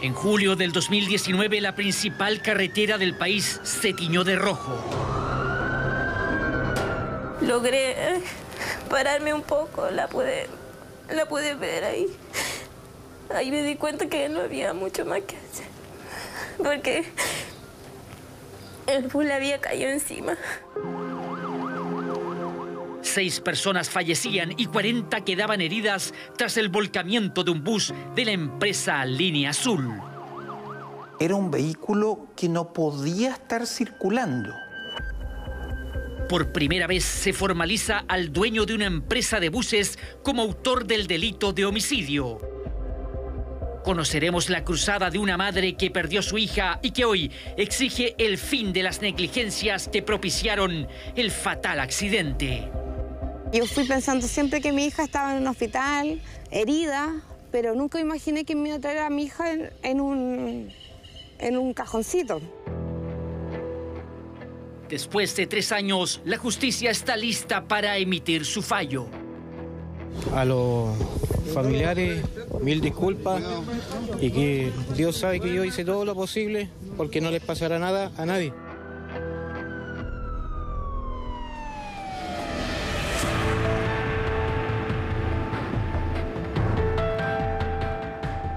En julio del 2019, la principal carretera del país se tiñó de rojo. Logré pararme un poco, la pude ver ahí. Ahí me di cuenta que no había mucho más que hacer, porque el bus le había caído encima. 6 personas fallecían y 40 quedaban heridas tras el volcamiento de un bus de la empresa Línea Azul. Era un vehículo que no podía estar circulando. Por primera vez se formaliza al dueño de una empresa de buses como autor del delito de homicidio. Conoceremos la cruzada de una madre que perdió a su hija y que hoy exige el fin de las negligencias que propiciaron el fatal accidente. Yo fui pensando siempre que mi hija estaba en un hospital, herida, pero nunca imaginé que me iba a traer a mi hija en un cajoncito. Después de 3 años, la justicia está lista para emitir su fallo. A los familiares, 1000 disculpas y que Dios sabe que yo hice todo lo posible porque no les pasará nada a nadie.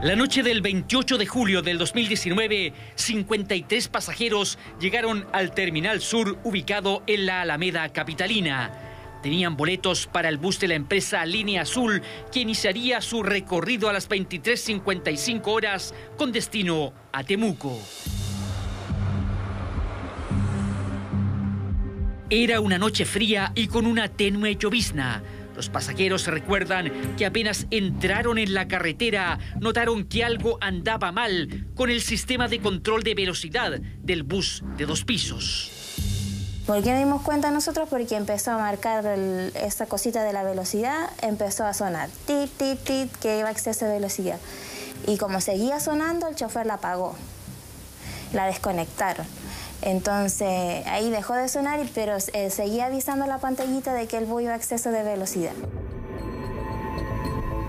La noche del 28 de julio del 2019, 53 pasajeros llegaron al Terminal Sur ubicado en la Alameda capitalina. Tenían boletos para el bus de la empresa Línea Azul que iniciaría su recorrido a las 23:55 horas con destino a Temuco. Era una noche fría y con una tenue llovizna. Los pasajeros recuerdan que apenas entraron en la carretera, notaron que algo andaba mal con el sistema de control de velocidad del bus de 2 pisos. ¿Por qué nos dimos cuenta nosotros? Porque empezó a marcar esta cosita de la velocidad, empezó a sonar, tit, tit, tit, que iba a exceso de velocidad. Y como seguía sonando, el chofer la apagó, la desconectaron. Entonces ahí dejó de sonar, pero seguía avisando la pantallita de que el bus iba a exceso de velocidad.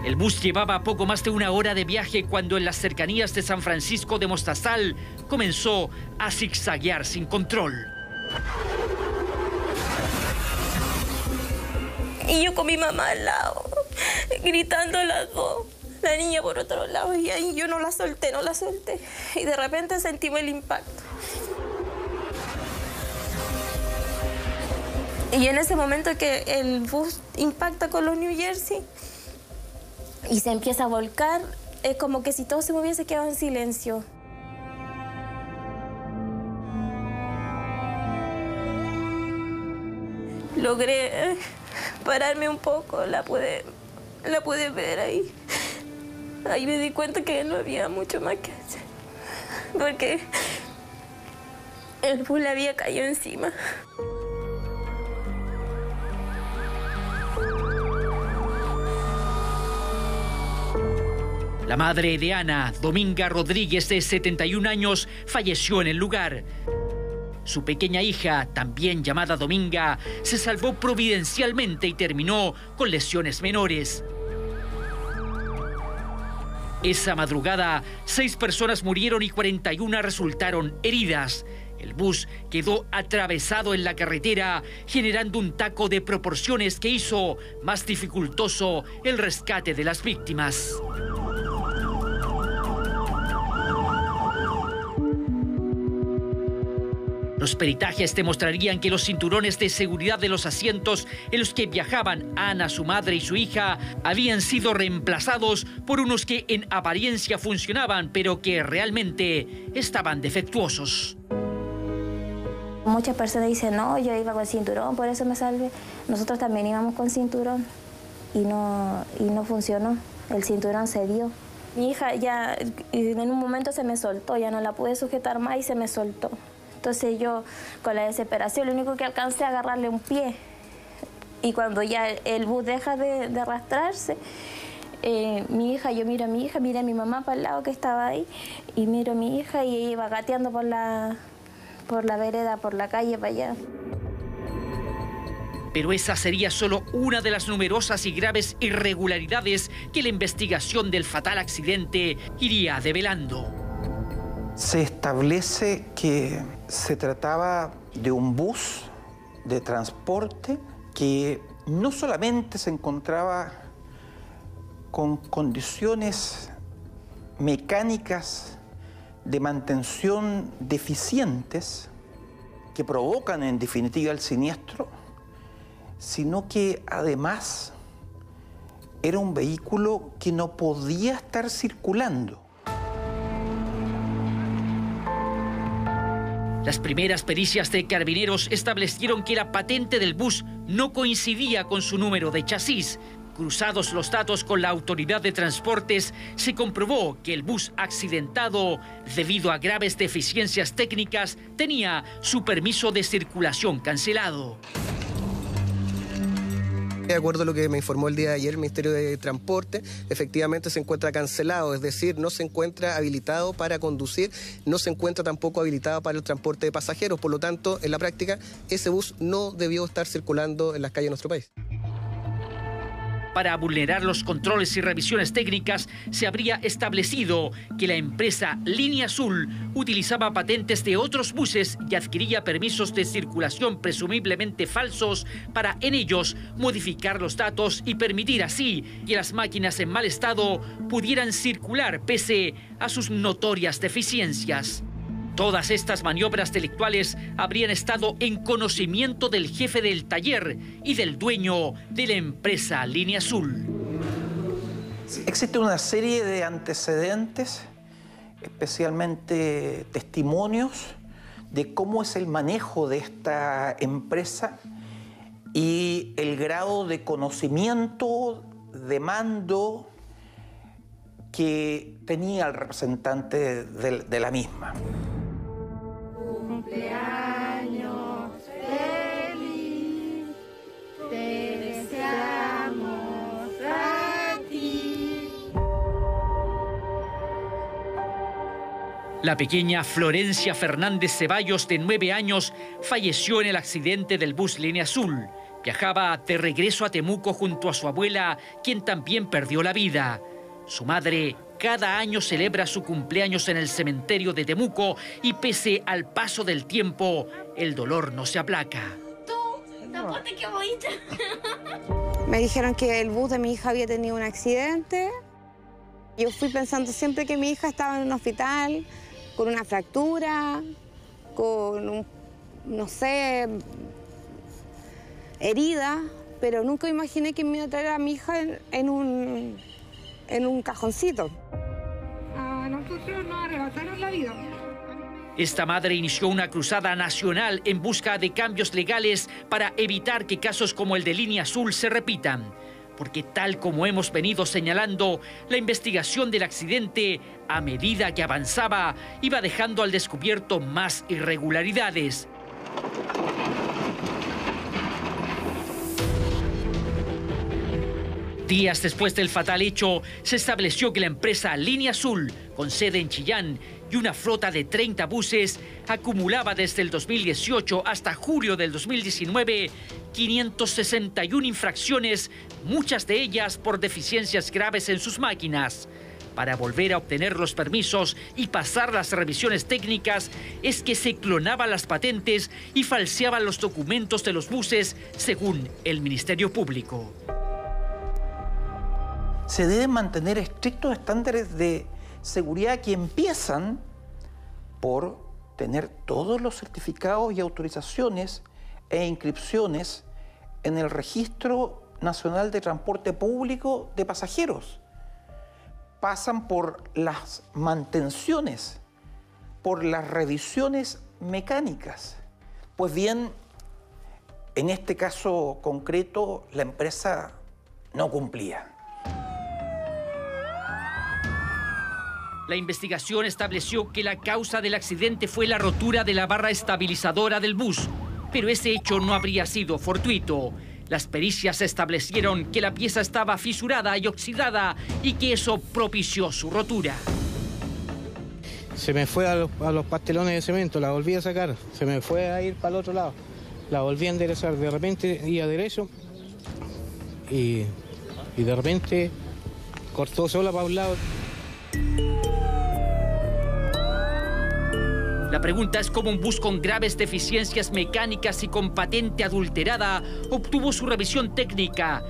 El bus llevaba poco más de 1 hora de viaje cuando en las cercanías de San Francisco de Mostazal comenzó a zigzaguear sin control. Y yo con mi mamá al lado, gritando las dos. La niña por otro lado, y ahí yo no la solté. Y de repente sentimos el impacto. Y en ese momento que el bus impacta con los New Jersey y se empieza a volcar, es como que si todo se me hubiese quedado en silencio. Logré pararme un poco, la pude ver ahí. Ahí me di cuenta que no había mucho más que hacer, porque el bus le había caído encima. La madre de Ana, Dominga Rodríguez, de 71 años, falleció en el lugar. Su pequeña hija, también llamada Dominga, se salvó providencialmente y terminó con lesiones menores. Esa madrugada, 6 personas murieron y 41 resultaron heridas. El bus quedó atravesado en la carretera, generando un taco de proporciones que hizo más dificultoso el rescate de las víctimas. Los peritajes demostrarían que los cinturones de seguridad de los asientos en los que viajaban Ana, su madre y su hija habían sido reemplazados por unos que en apariencia funcionaban, pero que realmente estaban defectuosos. Muchas personas dicen, no, yo iba con cinturón, por eso me salvé. Nosotros también íbamos con cinturón y no funcionó. El cinturón se dio. Mi hija ya en un momento se me soltó, ya no la pude sujetar más y se me soltó. Entonces yo, con la desesperación, lo único que alcancé a agarrarle un pie. Y cuando ya el bus deja de arrastrarse, mi hija, yo miro a mi hija, miré a mi mamá para el lado que estaba ahí, y miro a mi hija y ella iba gateando por la vereda, por la calle para allá. Pero esa sería solo una de las numerosas y graves irregularidades que la investigación del fatal accidente iría develando. Se establece que se trataba de un bus de transporte que no solamente se encontraba con condiciones mecánicas de mantención deficientes que provocan en definitiva el siniestro, sino que además era un vehículo que no podía estar circulando. Las primeras pericias de Carabineros establecieron que la patente del bus no coincidía con su número de chasis. Cruzados los datos con la autoridad de transportes, se comprobó que el bus accidentado, debido a graves deficiencias técnicas, tenía su permiso de circulación cancelado. De acuerdo a lo que me informó el día de ayer el Ministerio de Transporte, efectivamente se encuentra cancelado, es decir, no se encuentra habilitado para conducir, no se encuentra tampoco habilitado para el transporte de pasajeros. Por lo tanto, en la práctica, ese bus no debió estar circulando en las calles de nuestro país. Para vulnerar los controles y revisiones técnicas, se habría establecido que la empresa Línea Azul utilizaba patentes de otros buses y adquiría permisos de circulación presumiblemente falsos para en ellos modificar los datos y permitir así que las máquinas en mal estado pudieran circular pese a sus notorias deficiencias. Todas estas maniobras delictuales habrían estado en conocimiento del jefe del taller y del dueño de la empresa Línea Azul. Existe una serie de antecedentes, especialmente testimonios, de cómo es el manejo de esta empresa y el grado de conocimiento, de mando que tenía el representante de la misma. Cumpleaños feliz, te deseamos a ti. La pequeña Florencia Fernández Ceballos, de 9 años, falleció en el accidente del bus Línea Azul. Viajaba de regreso a Temuco junto a su abuela, quien también perdió la vida. Su madre cada año celebra su cumpleaños en el cementerio de Temuco y pese al paso del tiempo, el dolor no se aplaca. Me dijeron que el bus de mi hija había tenido un accidente. Yo fui pensando siempre que mi hija estaba en un hospital con una fractura, con no sé, herida, pero nunca imaginé que me iba a traer a mi hija en un cajoncito. A nosotros nos arrebataron la vida. Esta madre inició una cruzada nacional en busca de cambios legales para evitar que casos como el de Línea Azul se repitan. Porque tal como hemos venido señalando, la investigación del accidente, a medida que avanzaba, iba dejando al descubierto más irregularidades. Días después del fatal hecho, se estableció que la empresa Línea Azul, con sede en Chillán y una flota de 30 buses, acumulaba desde el 2018 hasta julio del 2019 561 infracciones, muchas de ellas por deficiencias graves en sus máquinas. Para volver a obtener los permisos y pasar las revisiones técnicas, es que se clonaban las patentes y falseaban los documentos de los buses, según el Ministerio Público. Se deben mantener estrictos estándares de seguridad que empiezan por tener todos los certificados y autorizaciones e inscripciones en el Registro Nacional de Transporte Público de Pasajeros. Pasan por las mantenciones, por las revisiones mecánicas. Pues bien, en este caso concreto, la empresa no cumplía. La investigación estableció que la causa del accidente fue la rotura de la barra estabilizadora del bus, pero ese hecho no habría sido fortuito. Las pericias establecieron que la pieza estaba fisurada y oxidada y que eso propició su rotura. Se me fue a los pastelones de cemento, la volví a sacar, se me fue a ir para el otro lado, la volví a enderezar, de repente iba derecho y de repente cortó sola para un lado. La pregunta es cómo un bus con graves deficiencias mecánicas y con patente adulterada obtuvo su revisión técnica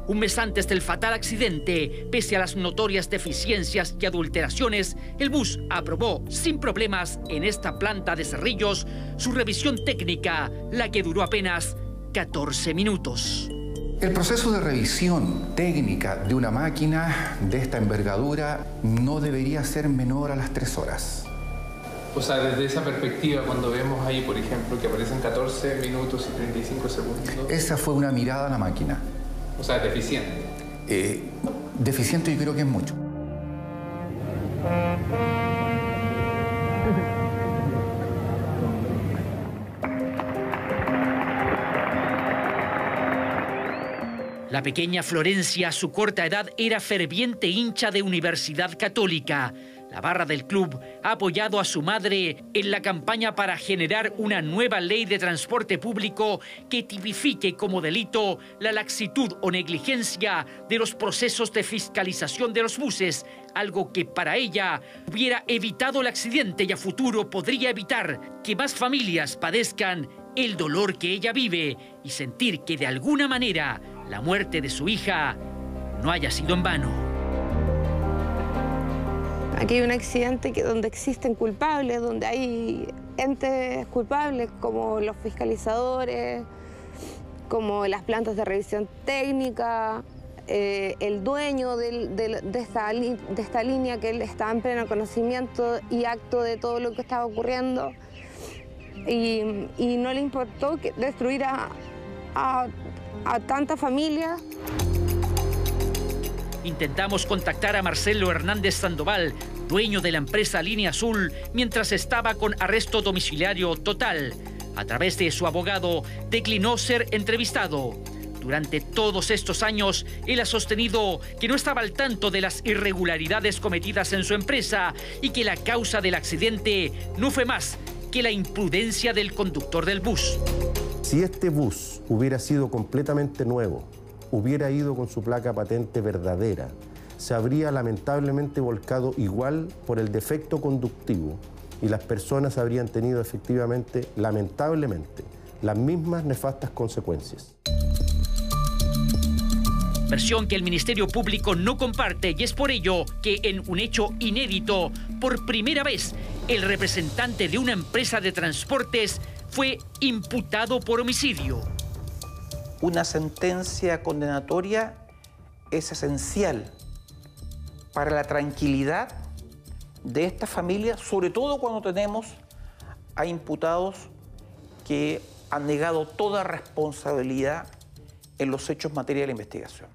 un mes antes del fatal accidente. Pese a las notorias deficiencias y adulteraciones, el bus aprobó sin problemas en esta planta de Cerrillos su revisión técnica, la que duró apenas 14 minutos. El proceso de revisión técnica de una máquina de esta envergadura no debería ser menor a las 3 horas. O sea, desde esa perspectiva, cuando vemos ahí, por ejemplo, que aparecen 14 minutos y 35 segundos... Esa fue una mirada a la máquina. O sea, deficiente. Deficiente yo creo que es mucho. La pequeña Florencia, a su corta edad, era ferviente hincha de Universidad Católica. La barra del club ha apoyado a su madre en la campaña para generar una nueva ley de transporte público que tipifique como delito la laxitud o negligencia de los procesos de fiscalización de los buses, algo que para ella hubiera evitado el accidente y a futuro podría evitar que más familias padezcan el dolor que ella vive y sentir que de alguna manera la muerte de su hija no haya sido en vano. Aquí hay un accidente donde existen culpables, donde hay entes culpables como los fiscalizadores, como las plantas de revisión técnica, el dueño de esta línea, que él estaba en pleno conocimiento y acto de todo lo que estaba ocurriendo y no le importó destruir a tantas familias. Intentamos contactar a Marcelo Hernández Sandoval, dueño de la empresa Línea Azul, mientras estaba con arresto domiciliario total. A través de su abogado, declinó ser entrevistado. Durante todos estos años, él ha sostenido que no estaba al tanto de las irregularidades cometidas en su empresa y que la causa del accidente no fue más que la imprudencia del conductor del bus. Si este bus hubiera sido completamente nuevo, hubiera ido con su placa patente verdadera, se habría lamentablemente volcado igual por el defecto conductivo y las personas habrían tenido efectivamente, lamentablemente, las mismas nefastas consecuencias. Versión que el Ministerio Público no comparte y es por ello que en un hecho inédito, por primera vez, el representante de una empresa de transportes fue imputado por homicidio. Una sentencia condenatoria es esencial para la tranquilidad de esta familia, sobre todo cuando tenemos a imputados que han negado toda responsabilidad en los hechos en materia de la investigación.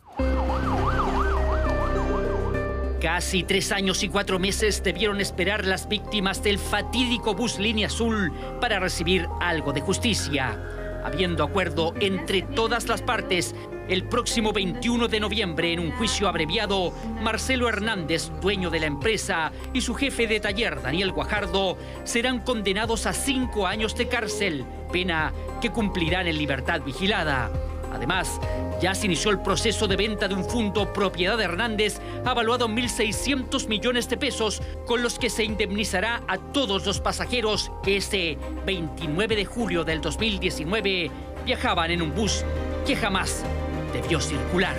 Casi 3 años y 4 meses debieron esperar las víctimas del fatídico bus Línea Azul para recibir algo de justicia. Habiendo acuerdo entre todas las partes, el próximo 21 de noviembre, en un juicio abreviado, Marcelo Hernández, dueño de la empresa, y su jefe de taller, Daniel Guajardo, serán condenados a 5 años de cárcel, pena que cumplirán en libertad vigilada. Además, ya se inició el proceso de venta de un fondo propiedad de Hernández avaluado en 1.600 millones de pesos, con los que se indemnizará a todos los pasajeros que ese 29 de julio del 2019 viajaban en un bus que jamás debió circular.